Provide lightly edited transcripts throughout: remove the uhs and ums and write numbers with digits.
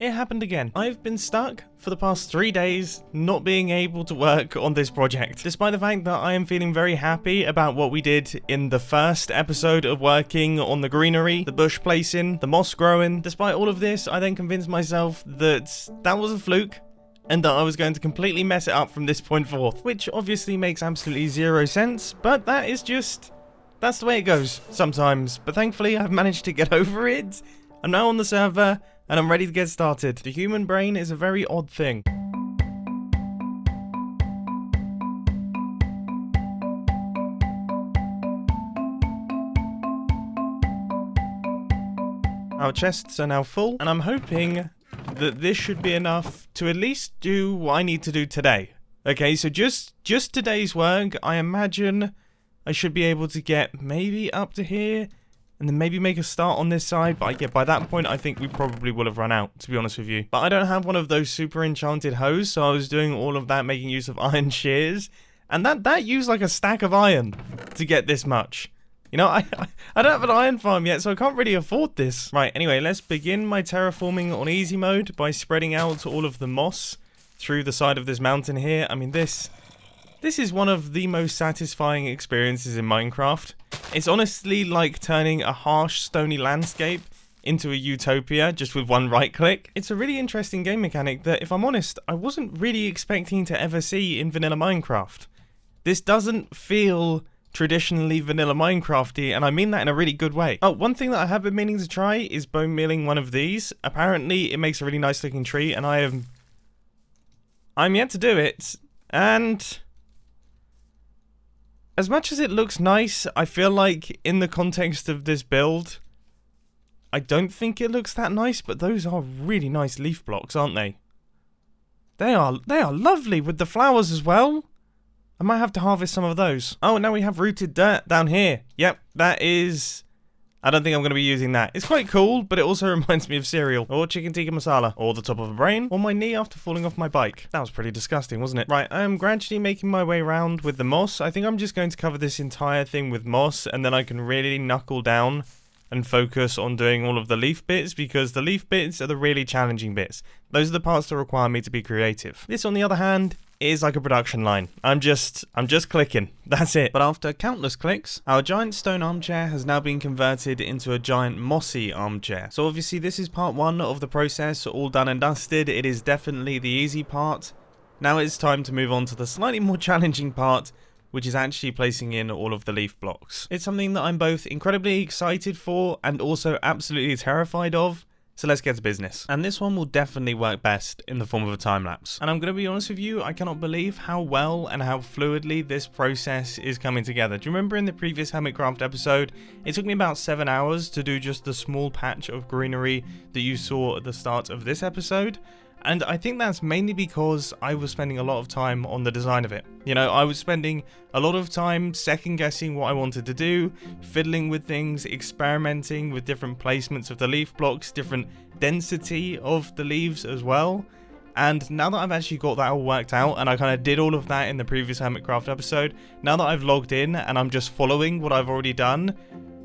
It happened again. I've been stuck for the past 3 days not being able to work on this project. Despite the fact that I am feeling very happy about what we did in the first episode of working on the greenery, the bush placing, the moss growing. Despite all of this, I then convinced myself that that was a fluke and that I was going to completely mess it up from this point forth. Which obviously makes absolutely zero sense, but that's the way it goes sometimes. But thankfully I've managed to get over it. I'm now on the server, and I'm ready to get started. The human brain is a very odd thing. Our chests are now full, and I'm hoping that this should be enough to at least do what I need to do today. Okay, so just today's work, I imagine I should be able to get maybe up to here, and then maybe make a start on this side, but yeah, by that point I think we probably will have run out, to be honest with you. But I don't have one of those super enchanted hoes, so I was doing all of that making use of iron shears, and that used like a stack of iron to get this much. You know, I don't have an iron farm yet, so I can't really afford this. Right, anyway, let's begin my terraforming on easy mode by spreading out all of the moss through the side of this mountain here. I mean, this is one of the most satisfying experiences in Minecraft. It's honestly like turning a harsh, stony landscape into a utopia just with one right click. It's a really interesting game mechanic that, if I'm honest, I wasn't really expecting to ever see in vanilla Minecraft. This doesn't feel traditionally vanilla Minecrafty, and I mean that in a really good way. Oh, one thing that I have been meaning to try is bone mealing one of these. Apparently, it makes a really nice looking tree, and I'm yet to do it, and as much as it looks nice, I feel like in the context of this build, I don't think it looks that nice, but those are really nice leaf blocks, aren't they? They are lovely with the flowers as well. I might have to harvest some of those. Oh, now we have rooted dirt down here. Yep, that is... I don't think I'm going to be using that. It's quite cool, but it also reminds me of cereal, or chicken tikka masala, or the top of a brain, or my knee after falling off my bike. That was pretty disgusting, wasn't it? Right, I am gradually making my way around with the moss. I think I'm just going to cover this entire thing with moss, and then I can really knuckle down and focus on doing all of the leaf bits, because the leaf bits are the really challenging bits. Those are the parts that require me to be creative. This, on the other hand, is like a production line. I'm just clicking. That's it. But after countless clicks, our giant stone armchair has now been converted into a giant mossy armchair. So obviously this is part one of the process, all done and dusted. It is definitely the easy part. Now it's time to move on to the slightly more challenging part, which is actually placing in all of the leaf blocks. It's something that I'm both incredibly excited for and also absolutely terrified of. So let's get to business. And this one will definitely work best in the form of a time lapse. And I'm going to be honest with you, I cannot believe how well and how fluidly this process is coming together. Do you remember in the previous Hermitcraft episode, it took me about 7 hours to do just the small patch of greenery that you saw at the start of this episode? And I think that's mainly because I was spending a lot of time on the design of it. You know, I was spending a lot of time second guessing what I wanted to do, fiddling with things, experimenting with different placements of the leaf blocks, different density of the leaves as well. And now that I've actually got that all worked out, and I kind of did all of that in the previous Hermitcraft episode, now that I've logged in and I'm just following what I've already done,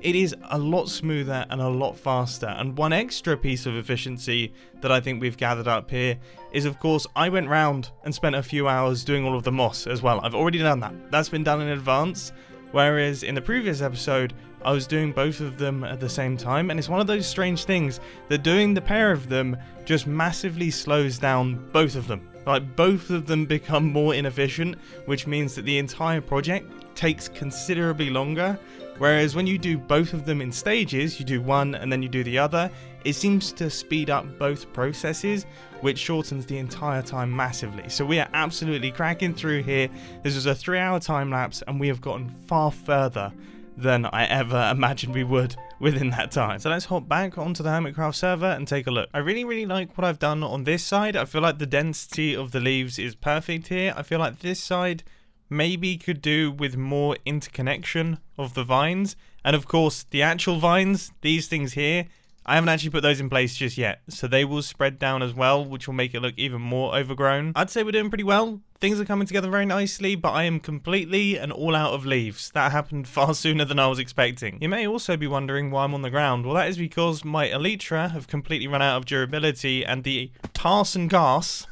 it is a lot smoother and a lot faster. And one extra piece of efficiency that I think we've gathered up here is, of course, I went round and spent a few hours doing all of the moss as well. I've already done that. That's been done in advance. Whereas in the previous episode, I was doing both of them at the same time. And it's one of those strange things that doing the pair of them just massively slows down both of them. Like, both of them become more inefficient, which means that the entire project takes considerably longer. Whereas when you do both of them in stages, you do one and then you do the other, it seems to speed up both processes, which shortens the entire time massively. So we are absolutely cracking through here. This was a 3-hour time lapse, and we have gotten far further than I ever imagined we would within that time. So let's hop back onto the Hermitcraft server and take a look. I really like what I've done on this side. I feel like the density of the leaves is perfect here. I feel like this side maybe could do with more interconnection of the vines. And of course, the actual vines, these things here, I haven't actually put those in place just yet, so they will spread down as well, which will make it look even more overgrown. I'd say we're doing pretty well. Things are coming together very nicely, but I am completely and all out of leaves. That happened far sooner than I was expecting. You may also be wondering why I'm on the ground. Well, that is because my elytra have completely run out of durability, and the Tarson gas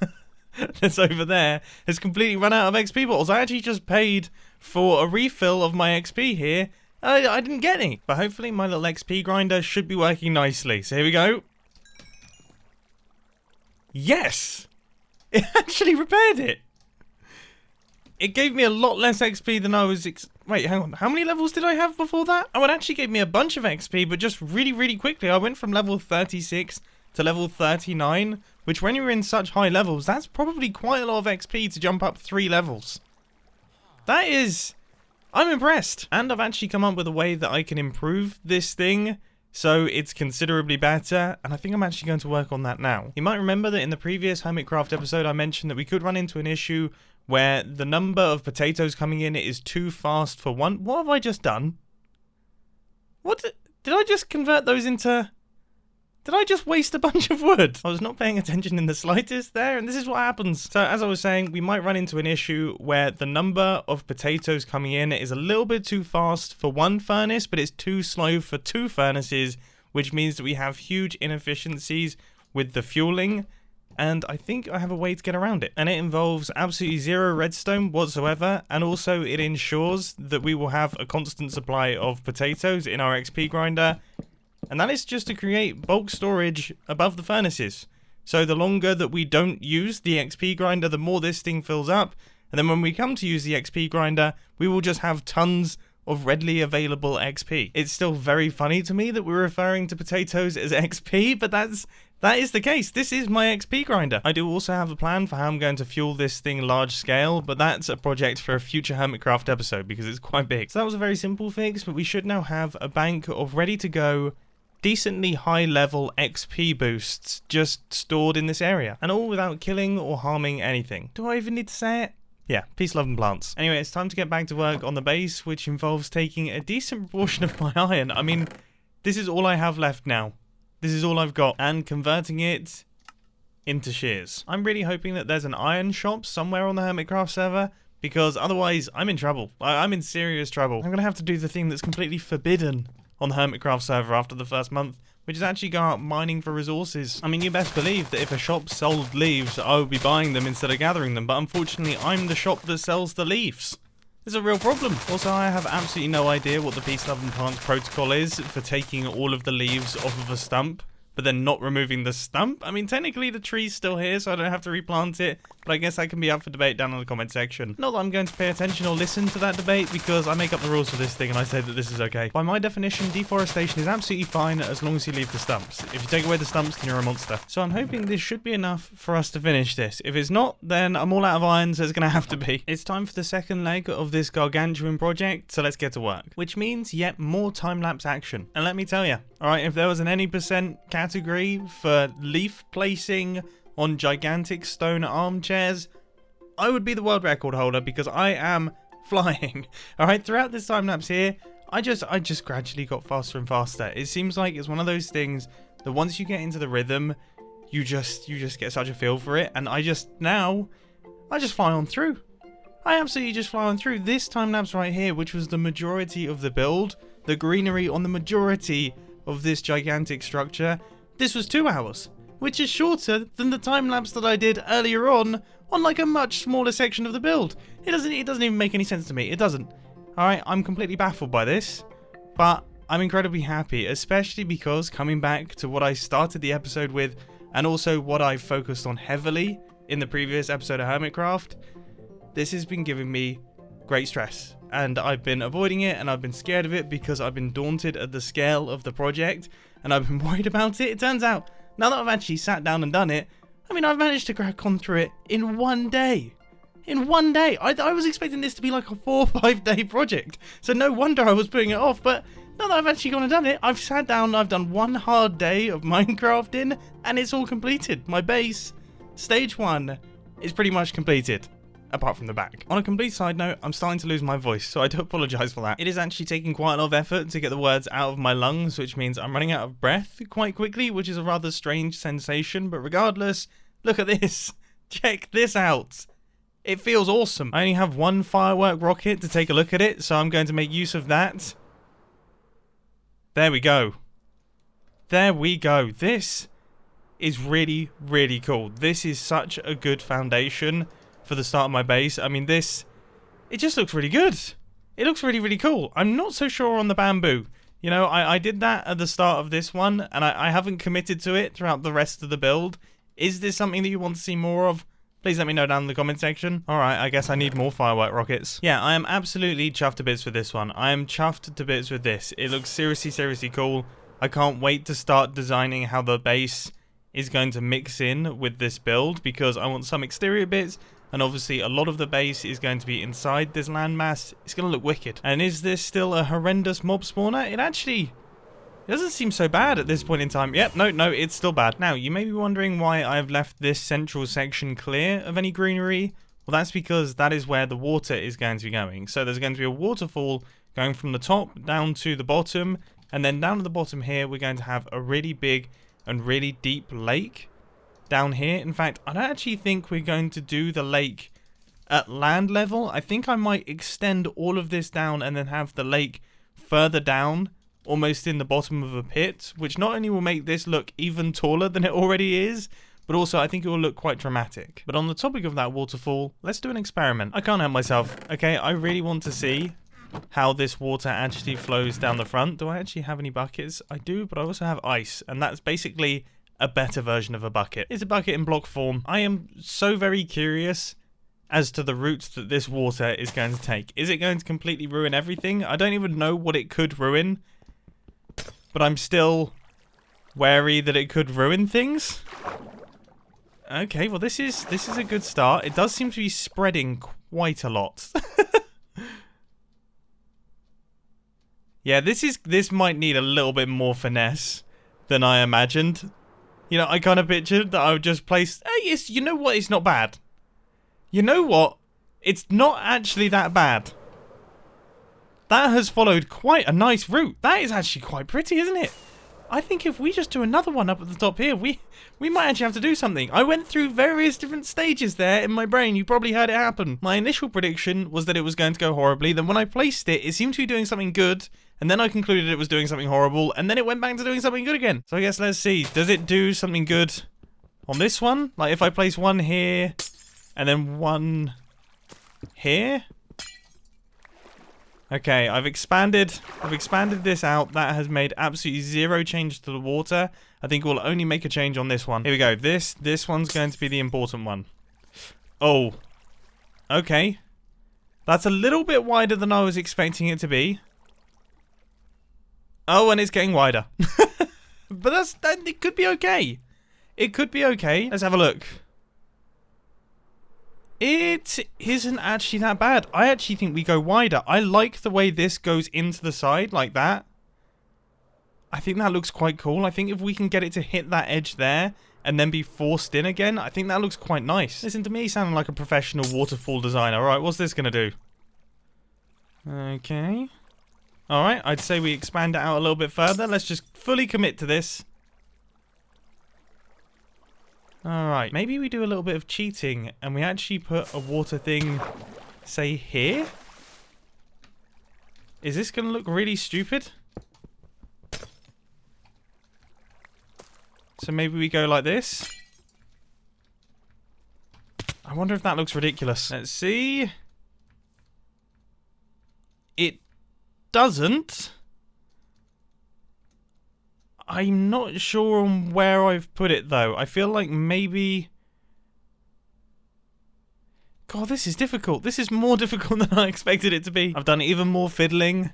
that's over there has completely run out of XP bottles. I actually just paid for a refill of my XP here. I didn't get any, but hopefully my little XP grinder should be working nicely. So here we go. Yes! It actually repaired it. It gave me a lot less XP than I was wait, hang on. How many levels did I have before that? Oh, it actually gave me a bunch of XP, but just really, really quickly. I went from level 36 to level 39, which when you're in such high levels, that's probably quite a lot of XP to jump up 3 levels. That is... I'm impressed. And I've actually come up with a way that I can improve this thing so it's considerably better, and I think I'm actually going to work on that now. You might remember that in the previous Hermitcraft episode I mentioned that we could run into an issue where the number of potatoes coming in is too fast for one. What have I just done? What did I just convert those into... Did I just waste a bunch of wood? I was not paying attention in the slightest there, and this is what happens. So, as I was saying, we might run into an issue where the number of potatoes coming in is a little bit too fast for one furnace, but it's too slow for 2 furnaces, which means that we have huge inefficiencies with the fueling, and I think I have a way to get around it. And it involves absolutely 0 redstone whatsoever, and also it ensures that we will have a constant supply of potatoes in our XP grinder, and that is just to create bulk storage above the furnaces. So the longer that we don't use the XP grinder, the more this thing fills up. And then when we come to use the XP grinder, we will just have tons of readily available XP. It's still very funny to me that we're referring to potatoes as XP, but that is the case. This is my XP grinder. I do also have a plan for how I'm going to fuel this thing large scale, but that's a project for a future Hermitcraft episode because it's quite big. So that was a very simple fix, but we should now have a bank of ready to go decently high level XP boosts just stored in this area, and all without killing or harming anything. Do I even need to say it? Yeah, peace, love and plants. Anyway, it's time to get back to work on the base, which involves taking a decent proportion of my iron. I mean, this is all I have left now. This is all I've got, and converting it into shears. I'm really hoping that there's an iron shop somewhere on the Hermitcraft server, because otherwise I'm in trouble. I'm in serious trouble. I'm gonna have to do the thing that's completely forbidden on the Hermitcraft server after the first month, which is actually go out mining for resources. I mean, you best believe that if a shop sold leaves, I would be buying them instead of gathering them, but unfortunately I'm the shop that sells the leaves. It's a real problem. Also, I have absolutely no idea what the peace, love and plants protocol is for taking all of the leaves off of a stump, but then not removing the stump. I mean, technically the tree's still here, so I don't have to replant it, but I guess that can be up for debate down in the comment section. Not that I'm going to pay attention or listen to that debate, because I make up the rules for this thing and I say that this is okay. By my definition, deforestation is absolutely fine as long as you leave the stumps. If you take away the stumps, then you're a monster. So I'm hoping this should be enough for us to finish this. If it's not, then I'm all out of iron, so it's going to have to be. It's time for the second leg of this gargantuan project, so let's get to work. Which means yet more time-lapse action. And let me tell you, alright, if there was an any percent category for leaf placing on gigantic stone armchairs, I would be the world record holder because I am flying. Alright, throughout this time lapse here, I just gradually got faster and faster. It seems like it's one of those things that once you get into the rhythm, you just get such a feel for it, and I just fly on through. I absolutely just fly on through. This time lapse right here, which was the majority of the build, the greenery on the majority of this gigantic structure, this was 2 hours, which is shorter than the time lapse that I did earlier on like a much smaller section of the build. It doesn't even make any sense to me. It doesn't. Alright, I'm completely baffled by this, but I'm incredibly happy, especially because coming back to what I started the episode with, and also what I focused on heavily in the previous episode of Hermitcraft, this has been giving me great stress. And I've been avoiding it, and I've been scared of it because I've been daunted at the scale of the project, and I've been worried about it. It turns out, now that I've actually sat down and done it, I mean, I've managed to crack on through it in 1 day. In 1 day. I was expecting this to be like a 4 or 5 day project, so no wonder I was putting it off, but now that I've actually gone and done it, I've sat down, I've done 1 hard day of Minecrafting, and it's all completed. My base, stage 1, is pretty much completed. apart from the back. On a complete side note, I'm starting to lose my voice, so I do apologise for that. It is actually taking quite a lot of effort to get the words out of my lungs, which means I'm running out of breath quite quickly, which is a rather strange sensation, but regardless, look at this. Check this out. It feels awesome. I only have one firework rocket to take a look at it, so I'm going to make use of that. There we go. There we go. This is really, really cool. This is such a good foundation for the start of my base. I mean, it just looks really good. It looks really, really cool. I'm not so sure on the bamboo. You know, I did that at the start of this one, and I haven't committed to it throughout the rest of the build. Is this something that you want to see more of? Please let me know down in the comment section. Alright, I guess I need more firework rockets. Yeah, I am absolutely chuffed to bits with this one. I am chuffed to bits with this. It looks seriously, seriously cool. I can't wait to start designing how the base is going to mix in with this build, because I want some exterior bits, and obviously a lot of the base is going to be inside this landmass. It's going to look wicked. And is this still a horrendous mob spawner? It doesn't seem so bad at this point in time. Yep, no, it's still bad. Now, you may be wondering why I've left this central section clear of any greenery. Well, that's because that is where the water is going to be going. So there's going to be a waterfall going from the top down to the bottom, and then down at the bottom here, we're going to have a really big and really deep lake down here. In fact, I don't actually think we're going to do the lake at land level. I think I might extend all of this down and then have the lake further down, almost in the bottom of a pit, which not only will make this look even taller than it already is, but also I think it will look quite dramatic. But on the topic of that waterfall, let's do an experiment. I can't help myself. Okay, I really want to see how this water actually flows down the front. Do I actually have any buckets? I do, but I also have ice, and that's basically a better version of a bucket. It's a bucket in block form. I am so very curious as to the route that this water is going to take. Is it going to completely ruin everything? I don't even know what it could ruin, but I'm still wary that it could ruin things. Okay, well this is a good start. It does seem to be spreading quite a lot. Yeah, this might need a little bit more finesse than I imagined. You know, I kind of pictured that I would just place... Hey, you know what? It's not bad. You know what? It's not actually that bad. That has followed quite a nice route. That is actually quite pretty, isn't it? I think if we just do another one up at the top here, we might actually have to do something. I went through various different stages there in my brain. You probably heard it happen. My initial prediction was that it was going to go horribly. Then when I placed it, it seemed to be doing something good. And then I concluded it was doing something horrible. And then it went back to doing something good again. So I guess let's see. Does it do something good on this one? Like if I place one here and then one here... Okay, I've expanded this out. That has made absolutely zero change to the water. I think we'll only make a change on this one. Here we go. This one's going to be the important one. Oh. Okay. That's a little bit wider than I was expecting it to be. Oh, and it's getting wider. But it could be okay. It could be okay. Let's have a look. It isn't actually that bad. I actually think we go wider. I like the way this goes into the side like that. I think that looks quite cool. I think if we can get it to hit that edge there and then be forced in again, I think that looks quite nice. Listen to me sounding like a professional waterfall designer. Alright, what's this going to do? Okay. Alright, I'd say we expand it out a little bit further. Let's just fully commit to this. Alright, maybe we do a little bit of cheating and we actually put a water thing, say, here? Is this going to look really stupid? So maybe we go like this? I wonder if that looks ridiculous. Let's see. It doesn't. I'm not sure on where I've put it, though. I feel like maybe... God, this is difficult. This is more difficult than I expected it to be. I've done even more fiddling,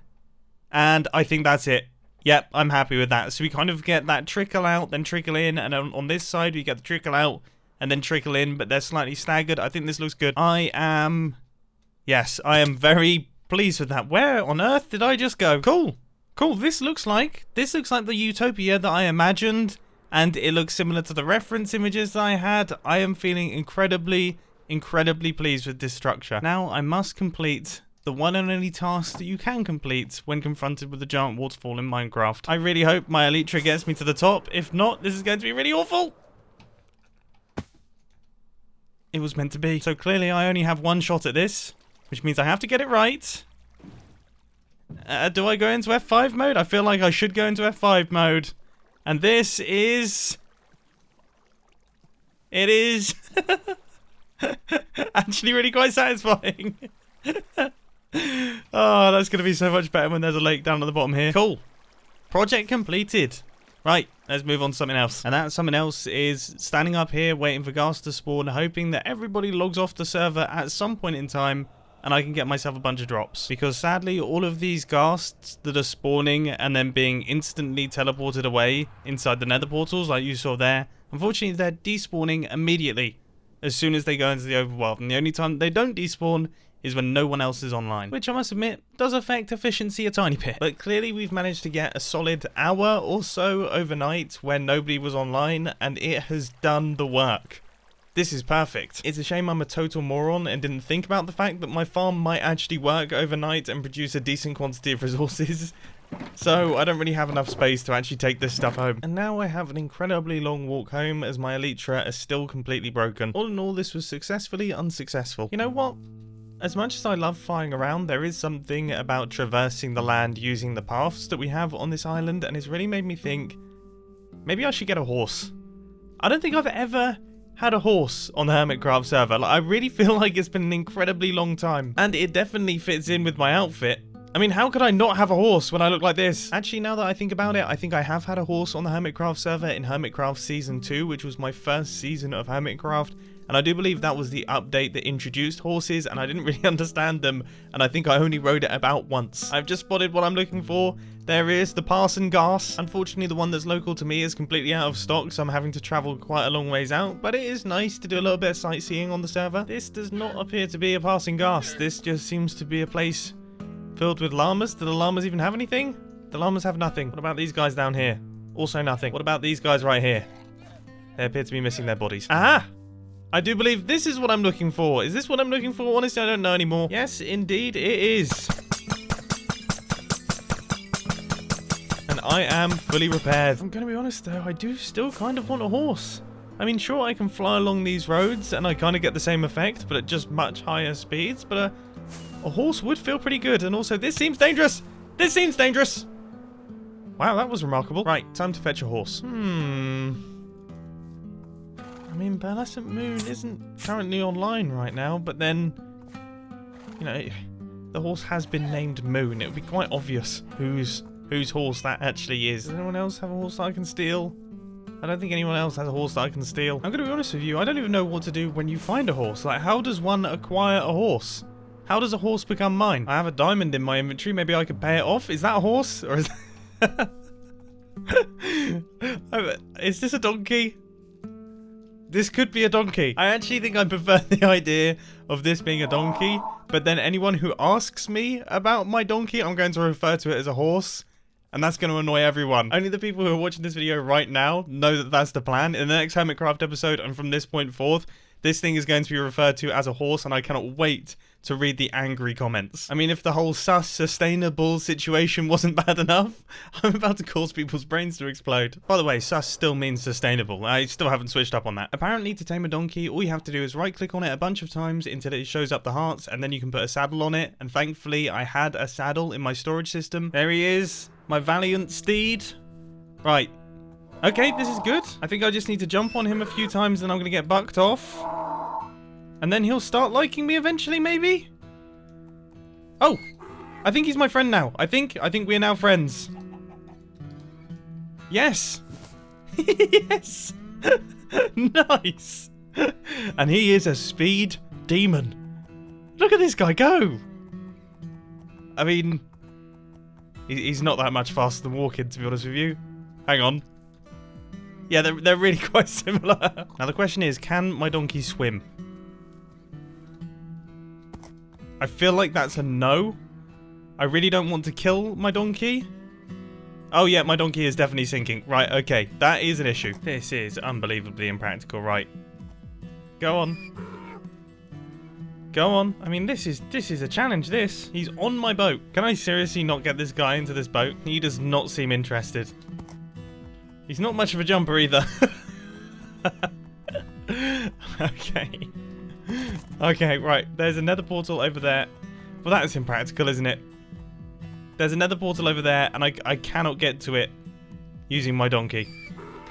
and I think that's it. Yep, I'm happy with that. So we kind of get that trickle out, then trickle in, and on this side we get the trickle out, and then trickle in, but they're slightly staggered. I think this looks good. Yes, I am very pleased with that. Where on earth did I just go? Cool. Cool, this looks like the utopia that I imagined, and it looks similar to the reference images that I had. I am feeling incredibly incredibly pleased with this structure. Now I must complete the one and only task that you can complete when confronted with a giant waterfall in Minecraft. I really hope my elytra gets me to the top. If not, this is going to be really awful. It was meant to be. So clearly I only have one shot at this, which means I have to get it right. Do I go into F5 mode? I feel like I should go into F5 mode. And this is... It is... actually really quite satisfying. Oh, that's going to be so much better when there's a lake down at the bottom here. Cool. Project completed. Right, let's move on to something else. And that something else is standing up here waiting for ghasts to spawn, hoping that everybody logs off the server at some point in time and I can get myself a bunch of drops. Because sadly, all of these ghasts that are spawning and then being instantly teleported away inside the nether portals like you saw there, unfortunately they're despawning immediately as soon as they go into the overworld. And the only time they don't despawn is when no one else is online, which I must admit does affect efficiency a tiny bit. But clearly we've managed to get a solid hour or so overnight when nobody was online, and it has done the work. This is perfect. It's a shame I'm a total moron and didn't think about the fact that my farm might actually work overnight and produce a decent quantity of resources. So I don't really have enough space to actually take this stuff home. And now I have an incredibly long walk home as my elytra is still completely broken. All in all, this was successfully unsuccessful. You know what? As much as I love flying around, there is something about traversing the land using the paths that we have on this island, and it's really made me think, maybe I should get a horse. I don't think I've ever had a horse on the Hermitcraft server. Like, I really feel like it's been an incredibly long time, and it definitely fits in with my outfit. I mean, how could I not have a horse when I look like this? Actually, now that I think about it, I think I have had a horse on the Hermitcraft server in Hermitcraft Season 2, which was my first season of Hermitcraft. And I do believe that was the update that introduced horses, and I didn't really understand them, and I think I only rode it about once. I've just spotted what I'm looking for. There is the Parson Gas. Unfortunately, the one that's local to me is completely out of stock, so I'm having to travel quite a long ways out, but it is nice to do a little bit of sightseeing on the server. This does not appear to be a Parson Gas. This just seems to be a place filled with llamas. Do the llamas even have anything? The llamas have nothing. What about these guys down here? Also nothing. What about these guys right here? They appear to be missing their bodies. Aha! I do believe this is what I'm looking for. Is this what I'm looking for? Honestly, I don't know anymore. Yes, indeed, it is. And I am fully repaired. I'm going to be honest, though. I do still kind of want a horse. I mean, sure, I can fly along these roads, and I kind of get the same effect, but at just much higher speeds. But a horse would feel pretty good. And also, this seems dangerous. This seems dangerous. Wow, that was remarkable. Right, time to fetch a horse. I mean, Pearlescent Moon isn't currently online right now, but then, you know, the horse has been named Moon. It would be quite obvious whose horse that actually is. Does anyone else have a horse that I can steal? I don't think anyone else has a horse that I can steal. I'm going to be honest with you, I don't even know what to do when you find a horse. Like, how does one acquire a horse? How does a horse become mine? I have a diamond in my inventory, maybe I could pay it off. Is that a horse? Or is is this a donkey? This could be a donkey. I actually think I prefer the idea of this being a donkey, but then anyone who asks me about my donkey, I'm going to refer to it as a horse, and that's going to annoy everyone. Only the people who are watching this video right now know that that's the plan. In the next Hermitcraft episode, and from this point forth, this thing is going to be referred to as a horse, and I cannot wait to read the angry comments. I mean, if the whole sus sustainable situation wasn't bad enough, I'm about to cause people's brains to explode. By the way, sus still means sustainable. I still haven't switched up on that. Apparently, to tame a donkey, all you have to do is right-click on it a bunch of times until it shows up the hearts, and then you can put a saddle on it. And thankfully, I had a saddle in my storage system. There he is, my valiant steed. Right. Okay, this is good. I think I just need to jump on him a few times and I'm going to get bucked off. And then he'll start liking me eventually, maybe? Oh, I think he's my friend now. I think we're now friends. Yes. Yes. Nice. And he is a speed demon. Look at this guy go. I mean, he's not that much faster than walking, to be honest with you. Hang on. Yeah, they're really quite similar. Now the question is, can my donkey swim? I feel like that's a no. I really don't want to kill my donkey. Oh yeah, my donkey is definitely sinking. Right, okay. That is an issue. This is unbelievably impractical. Right. Go on. Go on. I mean, this is a challenge, this. He's on my boat. Can I seriously not get this guy into this boat? He does not seem interested. He's not much of a jumper either. Okay. Okay, right. There's another portal over there. Well, that is impractical, isn't it? There's another portal over there, and I cannot get to it using my donkey.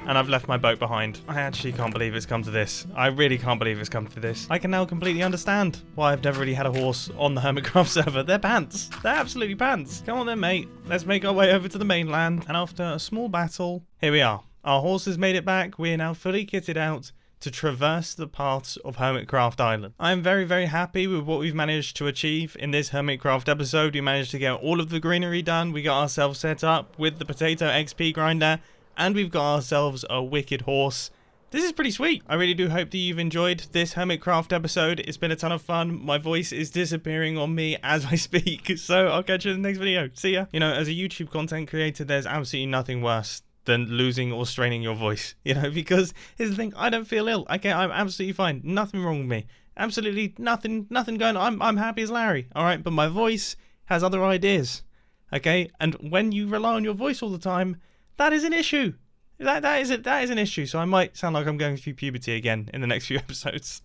And I've left my boat behind. I actually can't believe it's come to this. I really can't believe it's come to this. I can now completely understand why I've never really had a horse on the Hermitcraft server. They're pants. They're absolutely pants. Come on then, mate. Let's make our way over to the mainland. And after a small battle, here we are. Our horse has made it back. We are now fully kitted out to traverse the paths of Hermitcraft Island. I am very, very happy with what we've managed to achieve in this Hermitcraft episode. We managed to get all of the greenery done. We got ourselves set up with the potato XP grinder. And we've got ourselves a wicked horse. This is pretty sweet. I really do hope that you've enjoyed this Hermitcraft episode. It's been a ton of fun. My voice is disappearing on me as I speak. So I'll catch you in the next video. See ya. You know, as a YouTube content creator, there's absolutely nothing worse than losing or straining your voice. You know, because here's the thing. I don't feel ill. Okay, I'm absolutely fine. Nothing wrong with me. Absolutely nothing going on. I'm happy as Larry. All right, but my voice has other ideas. Okay, and when you rely on your voice all the time, that is an issue. That is an issue. So I might sound like I'm going through puberty again in the next few episodes.